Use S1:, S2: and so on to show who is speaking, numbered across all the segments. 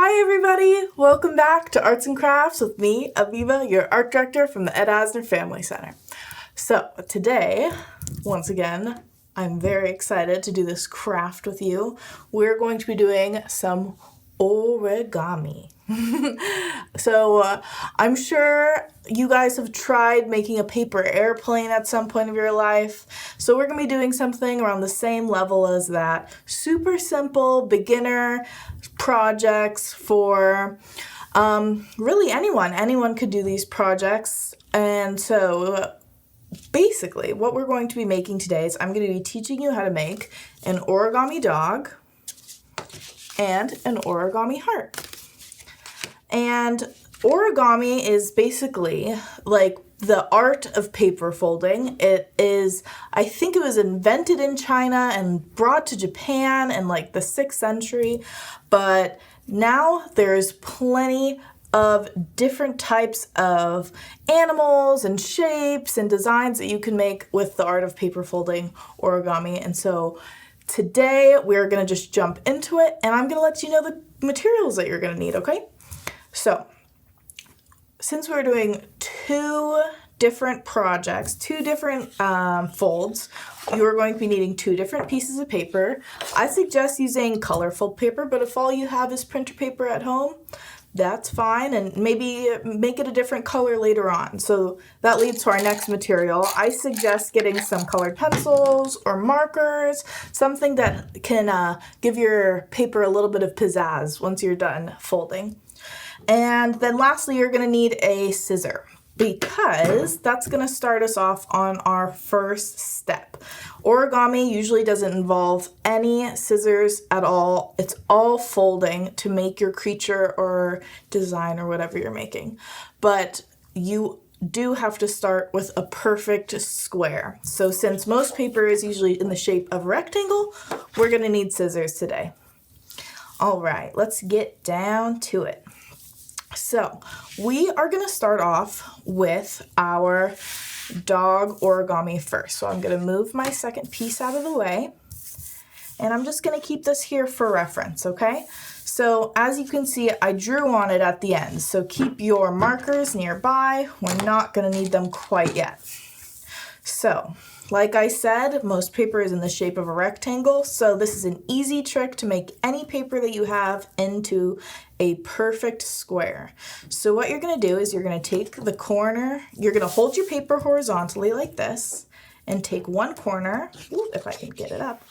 S1: Hi everybody! Welcome back to Arts and Crafts with me, Avivah, your art director from the Ed Asner Family Center. So today, once again, I'm very excited to do this craft with you. We're going to be doing some origami. So I'm sure you guys have tried making a paper airplane at some point of your life. So we're going to be doing something around the same level as that. Super simple, beginner projects for really anyone. Anyone could do these projects. And so basically what we're going to be making today is I'm going to be teaching you how to make an origami dog and an origami heart. And origami is basically like the art of paper folding. It is, I think it was invented in China and brought to Japan in like the 6th century, but now there's plenty of different types of animals and shapes and designs that you can make with the art of paper folding origami. And so today we're going to just jump into it, and I'm going to let you know the materials that you're going to need, okay? So since we're doing two different projects, two different folds, you're going to be needing two different pieces of paper. I suggest using colorful paper, but if all you have is printer paper at home, that's fine, and maybe make it a different color later on. So that leads to our next material. I suggest getting some colored pencils or markers, something that can give your paper a little bit of pizzazz once you're done folding. And then lastly, you're going to need a scissor, because that's going to start us off on our first step. Origami usually doesn't involve any scissors at all. It's all folding to make your creature or design or whatever you're making. But you do have to start with a perfect square. So since most paper is usually in the shape of a rectangle, we're going to need scissors today. All right, let's get down to it. So we are going to start off with our dog origami first. So I'm going to move my second piece out of the way, and I'm just going to keep this here for reference, okay? So as you can see, I drew on it at the end. So keep your markers nearby. We're not going to need them quite yet. So like I said, most paper is in the shape of a rectangle, so this is an easy trick to make any paper that you have into a perfect square. So what you're going to do is you're going to take the corner, you're going to hold your paper horizontally like this, and take one corner, if I can get it up.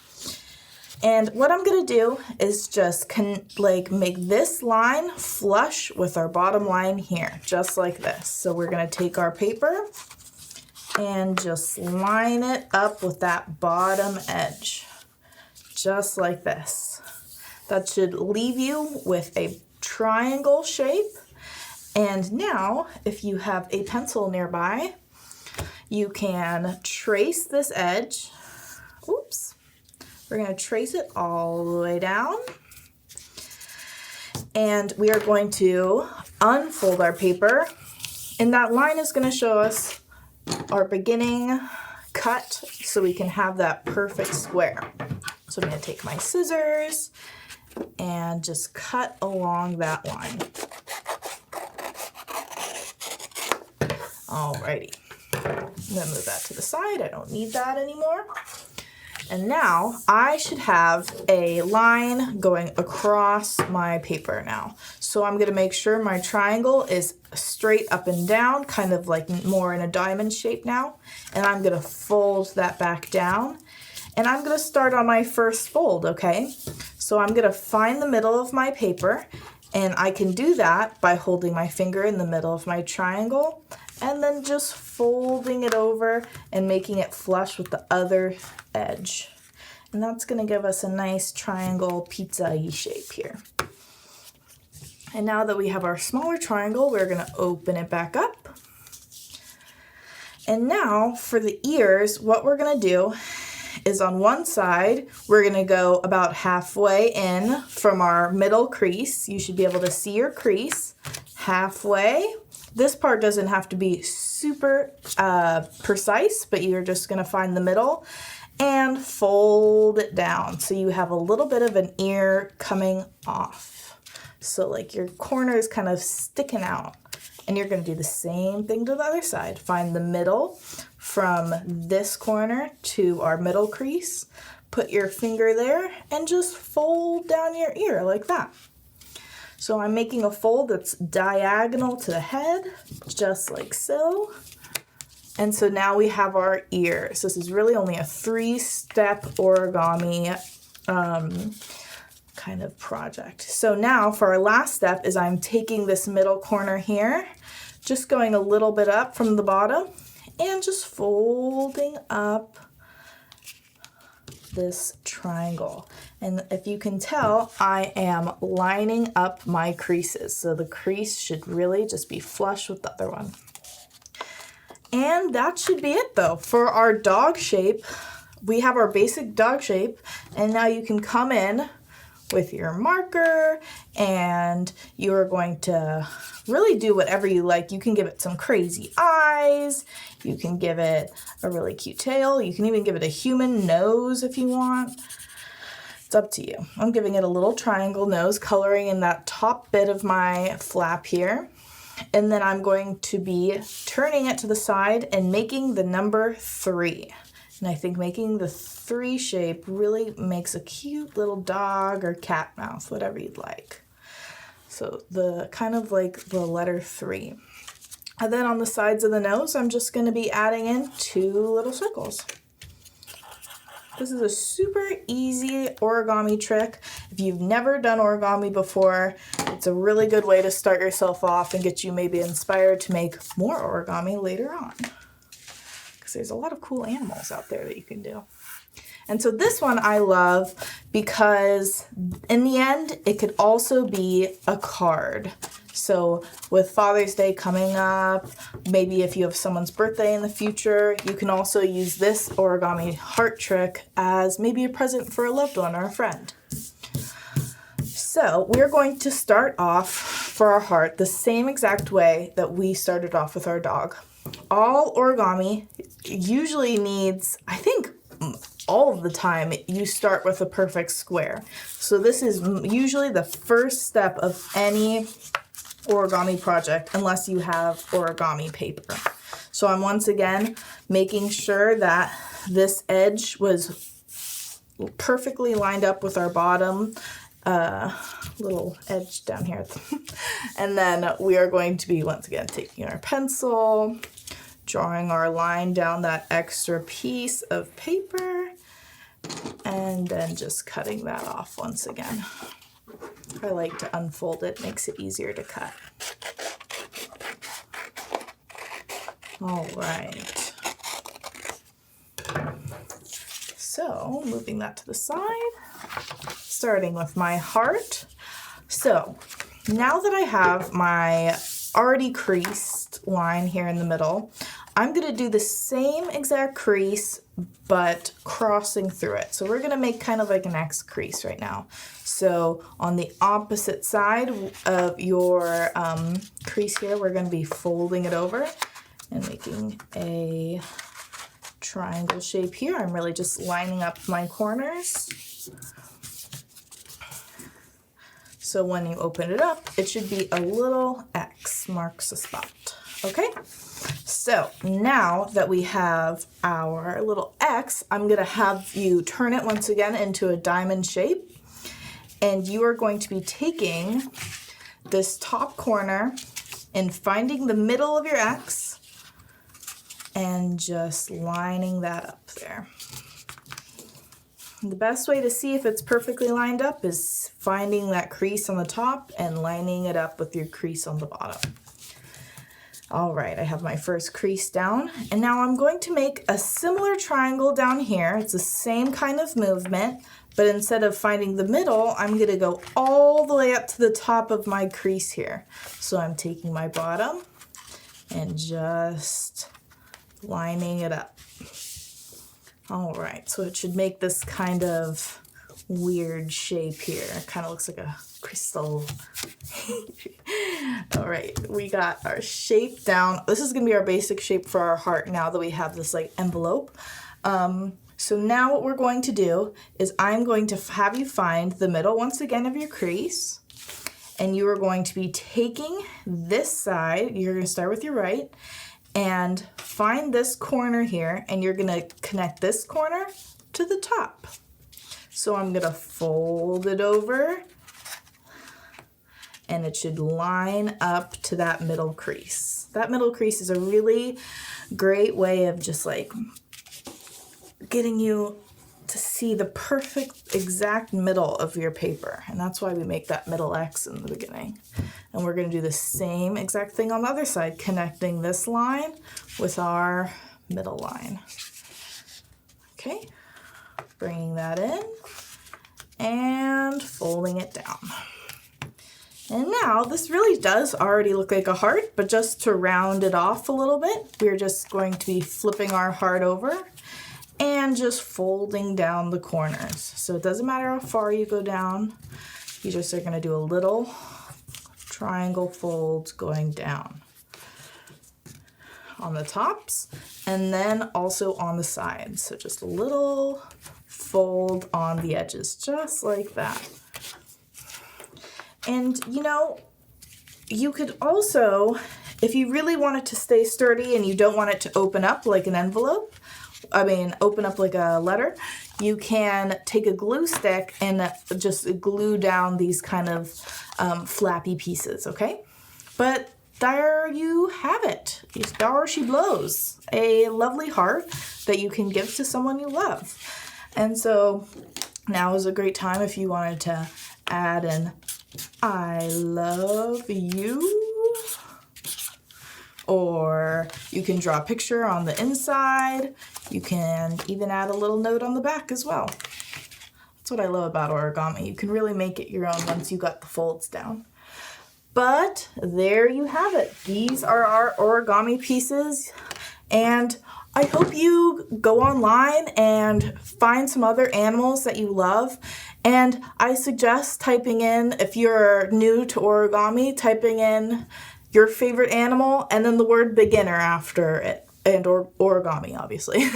S1: And what I'm going to do is just make this line flush with our bottom line here, just like this. So we're going to take our paper and just line it up with that bottom edge, just like this. That should leave you with a triangle shape. And now, if you have a pencil nearby, you can trace this edge. Oops. We're going to trace it all the way down. And we are going to unfold our paper. And that line is going to show us our beginning cut so we can have that perfect square. So I'm going to take my scissors and just cut along that line. Alrighty, I'm going to move that to the side. I don't need that anymore. And now I should have a line going across my paper now. So I'm going to make sure my triangle is straight up and down, kind of like more in a diamond shape now. And I'm going to fold that back down. And I'm going to start on my first fold, okay? So I'm going to find the middle of my paper, and I can do that by holding my finger in the middle of my triangle and then just folding it over and making it flush with the other edge. And that's going to give us a nice triangle pizza-y shape here. And now that we have our smaller triangle, we're going to open it back up. And now for the ears, what we're going to do is on one side, we're going to go about halfway in from our middle crease. You should be able to see your crease halfway. This part doesn't have to be super precise, but you're just going to find the middle and fold it down so you have a little bit of an ear coming off. So like your corner is kind of sticking out. And you're going to do the same thing to the other side. Find the middle from this corner to our middle crease. Put your finger there and just fold down your ear like that. So I'm making a fold that's diagonal to the head, just like so. And so now we have our ears. This is really only a 3-step origami kind of project. So now for our last step is I'm taking this middle corner here, just going a little bit up from the bottom and just folding up this triangle. And if you can tell, I am lining up my creases. So the crease should really just be flush with the other one. And that should be it though. For our dog shape, we have our basic dog shape, and now you can come in with your marker and you're going to really do whatever you like. You can give it some crazy eyes, you can give it a really cute tail, you can even give it a human nose if you want. It's up to you. I'm giving it a little triangle nose, coloring in that top bit of my flap here. And then I'm going to be turning it to the side and making the number 3. And I think making the 3 shape really makes a cute little dog or cat mouth, whatever you'd like. So the kind of like the letter 3. And then on the sides of the nose, I'm just going to be adding in 2 little circles. This is a super easy origami trick. If you've never done origami before, it's a really good way to start yourself off and get you maybe inspired to make more origami later on. Because there's a lot of cool animals out there that you can do. And so this one I love because in the end, it could also be a card. So with Father's Day coming up, maybe if you have someone's birthday in the future, you can also use this origami heart trick as maybe a present for a loved one or a friend. So we're going to start off for our heart the same exact way that we started off with our dog. All origami usually needs, I think, all of the time, you start with a perfect square. So this is usually the first step of any origami project, unless you have origami paper. So I'm once again making sure that this edge was perfectly lined up with our bottom little edge down here. And then we are going to be once again taking our pencil, drawing our line down that extra piece of paper, and then just cutting that off once again. I like to unfold it, makes it easier to cut. All right. So moving that to the side, starting with my heart. So now that I have my already creased line here in the middle, I'm going to do the same exact crease, but crossing through it. So we're going to make kind of like an X crease right now. So on the opposite side of your crease here, we're going to be folding it over and making a triangle shape here. I'm really just lining up my corners. So when you open it up, it should be a little X marks a spot. Okay? So now that we have our little X, I'm going to have you turn it once again into a diamond shape. And you are going to be taking this top corner and finding the middle of your X and just lining that up there. The best way to see if it's perfectly lined up is finding that crease on the top and lining it up with your crease on the bottom. All right, I have my first crease down, and now I'm going to make a similar triangle down here. It's the same kind of movement, but instead of finding the middle, I'm going to go all the way up to the top of my crease here. So I'm taking my bottom and just lining it up. All right, so it should make this kind of weird shape here. It kind of looks like a crystal. All right, we got our shape down. This is gonna be our basic shape for our heart now that we have this like envelope. So now what we're going to do is I'm going to have you find the middle once again of your crease, and you are going to be taking this side, you're going to start with your right, and find this corner here, and you're going to connect this corner to the top. So I'm going to fold it over, and it should line up to that middle crease. That middle crease is a really great way of just like getting you to see the perfect exact middle of your paper. And that's why we make that middle X in the beginning. And we're going to do the same exact thing on the other side, connecting this line with our middle line. Okay, bringing that in and folding it down. And now this really does already look like a heart, but just to round it off a little bit, we're just going to be flipping our heart over and just folding down the corners. So it doesn't matter how far you go down, you just are gonna do a little triangle fold going down on the tops and then also on the sides. So just a little fold on the edges, just like that. And you know, you could also, if you really want it to stay sturdy and you don't want it to open up like an envelope, open up like a letter, you can take a glue stick and just glue down these kind of flappy pieces, okay? But there you have it. There she blows. A lovely heart that you can give to someone you love. And so now is a great time if you wanted to add an I love you. Or you can draw a picture on the inside. You can even add a little note on the back as well. That's what I love about origami. You can really make it your own once you got the folds down. But there you have it. These are our origami pieces. And I hope you go online and find some other animals that you love. And I suggest typing in, if you're new to origami, typing in your favorite animal and then the word beginner after it, and or origami obviously.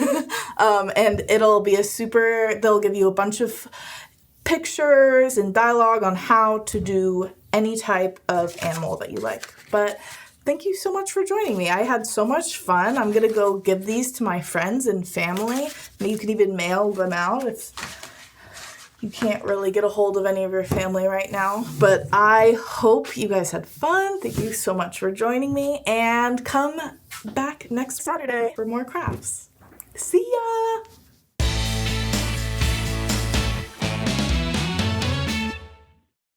S1: And it'll be they'll give you a bunch of pictures and dialogue on how to do any type of animal that you like. But thank you so much for joining me. I had so much fun. I'm gonna go give these to my friends and family. You could even mail them out if you can't really get a hold of any of your family right now. But I hope you guys had fun. Thank you so much for joining me, and come back next Saturday for more crafts. See ya!